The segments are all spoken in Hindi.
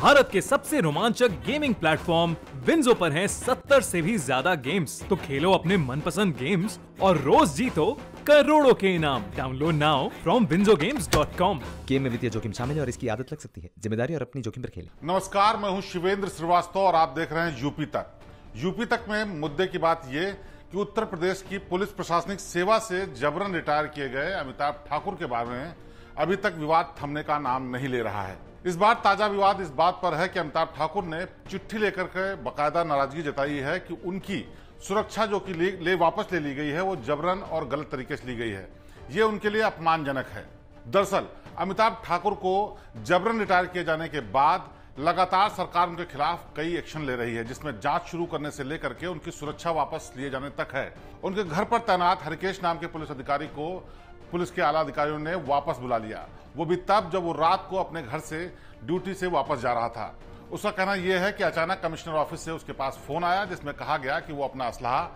भारत के सबसे रोमांचक गेमिंग प्लेटफॉर्म विंजो पर हैं 70 से भी ज्यादा गेम्स। तो खेलो अपने मनपसंद गेम्स और रोज जीतो करोड़ों के इनाम। Download now from winzogames.com। Game में वित्तीय जोखिम शामिल है और इसकी आदत लग सकती है। जिम्मेदारी और अपनी जोखिम पर खेलें। नमस्कार, मैं हूं शिवेंद्र श्रीवास्तव और आप देख रहे हैं यूपी तक। यूपी तक में मुद्दे की बात यह कि उत्तर प्रदेश की पुलिस प्रशासनिक सेवा से जबरन रिटायर किए गए अमिताभ ठाकुर के बारे में अभी तक विवाद थमने का नाम नहीं ले रहा है। इस बार ताजा विवाद इस बात पर है कि अमिताभ ठाकुर ने चिट्ठी लेकर के बाकायदा नाराजगी जताई है कि उनकी सुरक्षा जो कि वापस ले ली गई है वो जबरन और गलत तरीके से ली गई है। ये उनके लिए अपमानजनक है। दरअसल अमिताभ ठाकुर को जबरन रिटायर किए जाने के बाद लगातार सरकार उनके खिलाफ कई एक्शन ले रही है, जिसमें जांच शुरू करने से लेकर के उनकी सुरक्षा वापस लिए जाने तक है। उनके घर पर तैनात हरिकेश नाम के पुलिस अधिकारी को पुलिस के आला अधिकारियों ने वापस बुला लिया, वो भी तब जब वो रात को अपने घर से ड्यूटी से वापस जा रहा था। उसका कहना यह है कि अचानक कमिश्नर ऑफिस से उसके पास फोन आया जिसमें कहा गया कि वो अपना असलहा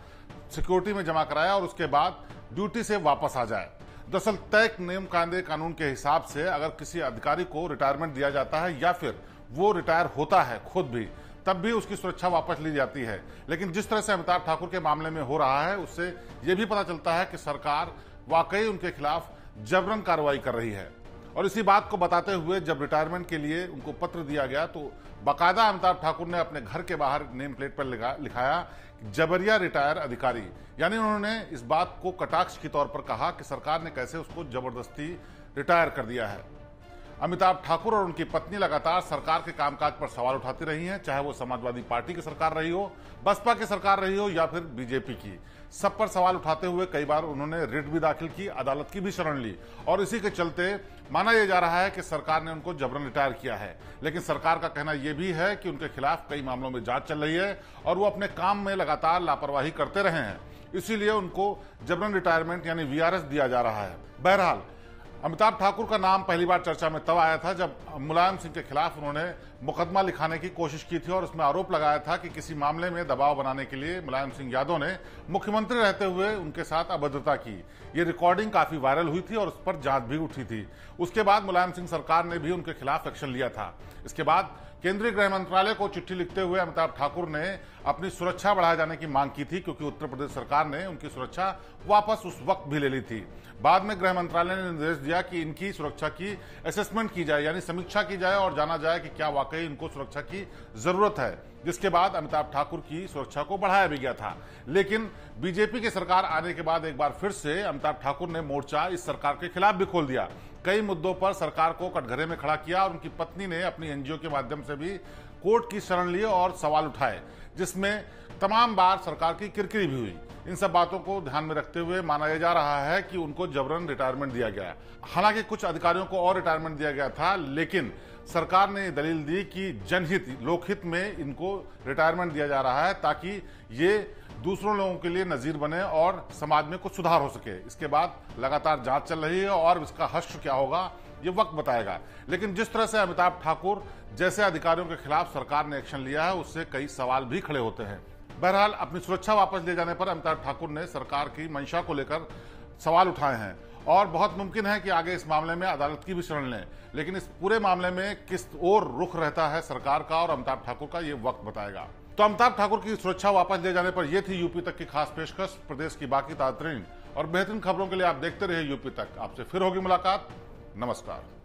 सिक्योरिटी में जमा कराया और उसके बाद ड्यूटी से वापस आ जाए। दरअसल तय नियम कानून के हिसाब से अगर किसी अधिकारी को रिटायरमेंट दिया जाता है या फिर वो रिटायर होता है खुद भी, तब भी उसकी सुरक्षा वापस ली जाती है। लेकिन जिस तरह से अमिताभ ठाकुर के मामले में हो रहा है उससे यह भी पता चलता है कि सरकार वाकई उनके खिलाफ जबरन कार्रवाई कर रही है। और इसी बात को बताते हुए जब रिटायरमेंट के लिए उनको पत्र दिया गया तो बाकायदा अमिताभ ठाकुर ने अपने घर के बाहर नेम प्लेट पर लिखाया जबरिया रिटायर अधिकारी, यानी उन्होंने इस बात को कटाक्ष के तौर पर कहा कि सरकार ने कैसे उसको जबरदस्ती रिटायर कर दिया है। अमिताभ ठाकुर और उनकी पत्नी लगातार सरकार के कामकाज पर सवाल उठाती रही हैं, चाहे वो समाजवादी पार्टी की सरकार रही हो, बसपा की सरकार रही हो या फिर बीजेपी की। सब पर सवाल उठाते हुए कई बार उन्होंने रिट भी दाखिल की, अदालत की भी शरण ली और इसी के चलते माना यह जा रहा है कि सरकार ने उनको जबरन रिटायर किया है। लेकिन सरकार का कहना यह भी है कि उनके खिलाफ कई मामलों में जांच चल रही है और वो अपने काम में लगातार लापरवाही करते रहे हैं, इसीलिए उनको जबरन रिटायरमेंट यानी वीआरएस दिया जा रहा है। बहरहाल अमिताभ ठाकुर का नाम पहली बार चर्चा में तब आया था जब मुलायम सिंह के खिलाफ उन्होंने मुकदमा लिखाने की कोशिश की थी और उसमें आरोप लगाया था कि किसी मामले में दबाव बनाने के लिए मुलायम सिंह यादव ने मुख्यमंत्री रहते हुए उनके साथ अभद्रता की। ये रिकॉर्डिंग काफी वायरल हुई थी और उस पर जांच भी उठी थी। उसके बाद मुलायम सिंह सरकार ने भी उनके खिलाफ एक्शन लिया था। इसके बाद केंद्रीय गृह मंत्रालय को चिट्ठी लिखते हुए अमिताभ ठाकुर ने अपनी सुरक्षा बढ़ाए जाने की मांग की थी, क्योंकि उत्तर प्रदेश सरकार ने उनकी सुरक्षा वापस उस वक्त भी ले ली थी। बाद में गृह मंत्रालय ने निर्देश दिया कि इनकी सुरक्षा की असेसमेंट की जाए, यानी समीक्षा की जाए और जाना जाए कि क्या वाकई इनको सुरक्षा की जरूरत है, जिसके बाद अमिताभ ठाकुर की सुरक्षा को बढ़ाया भी गया था। लेकिन बीजेपी की सरकार आने के बाद एक बार फिर से अमिताभ ठाकुर ने मोर्चा इस सरकार के खिलाफ भी खोल दिया। कई मुद्दों पर सरकार को कटघरे में खड़ा किया और उनकी पत्नी ने अपनी एनजीओ के माध्यम से भी कोर्ट की शरण ली और सवाल उठाए, जिसमें तमाम बार सरकार की किरकिरी भी हुई। इन सब बातों को ध्यान में रखते हुए माना यह जा रहा है कि उनको जबरन रिटायरमेंट दिया गया। हालांकि कुछ अधिकारियों को और रिटायरमेंट दिया गया था, लेकिन सरकार ने दलील दी कि जनहित लोकहित में इनको रिटायरमेंट दिया जा रहा है ताकि ये दूसरों लोगों के लिए नजीर बने और समाज में कुछ सुधार हो सके। इसके बाद लगातार जांच चल रही है और इसका हश्र क्या होगा ये वक्त बताएगा। लेकिन जिस तरह से अमिताभ ठाकुर जैसे अधिकारियों के खिलाफ सरकार ने एक्शन लिया है उससे कई सवाल भी खड़े होते हैं। बहरहाल अपनी सुरक्षा वापस ले जाने पर अमिताभ ठाकुर ने सरकार की मंशा को लेकर सवाल उठाए हैं और बहुत मुमकिन है कि आगे इस मामले में अदालत की भी शरण लें। लेकिन इस पूरे मामले में किस ओर रुख रहता है सरकार का और अमिताभ ठाकुर का ये वक्त बताएगा। तो अमिताभ ठाकुर की सुरक्षा वापस ले जाने पर यह थी यूपी तक की खास पेशकश। प्रदेश की बाकी ताज़ा और बेहतरीन खबरों के लिए आप देखते रहिए यूपी तक। आपसे फिर होगी मुलाकात। नमस्कार।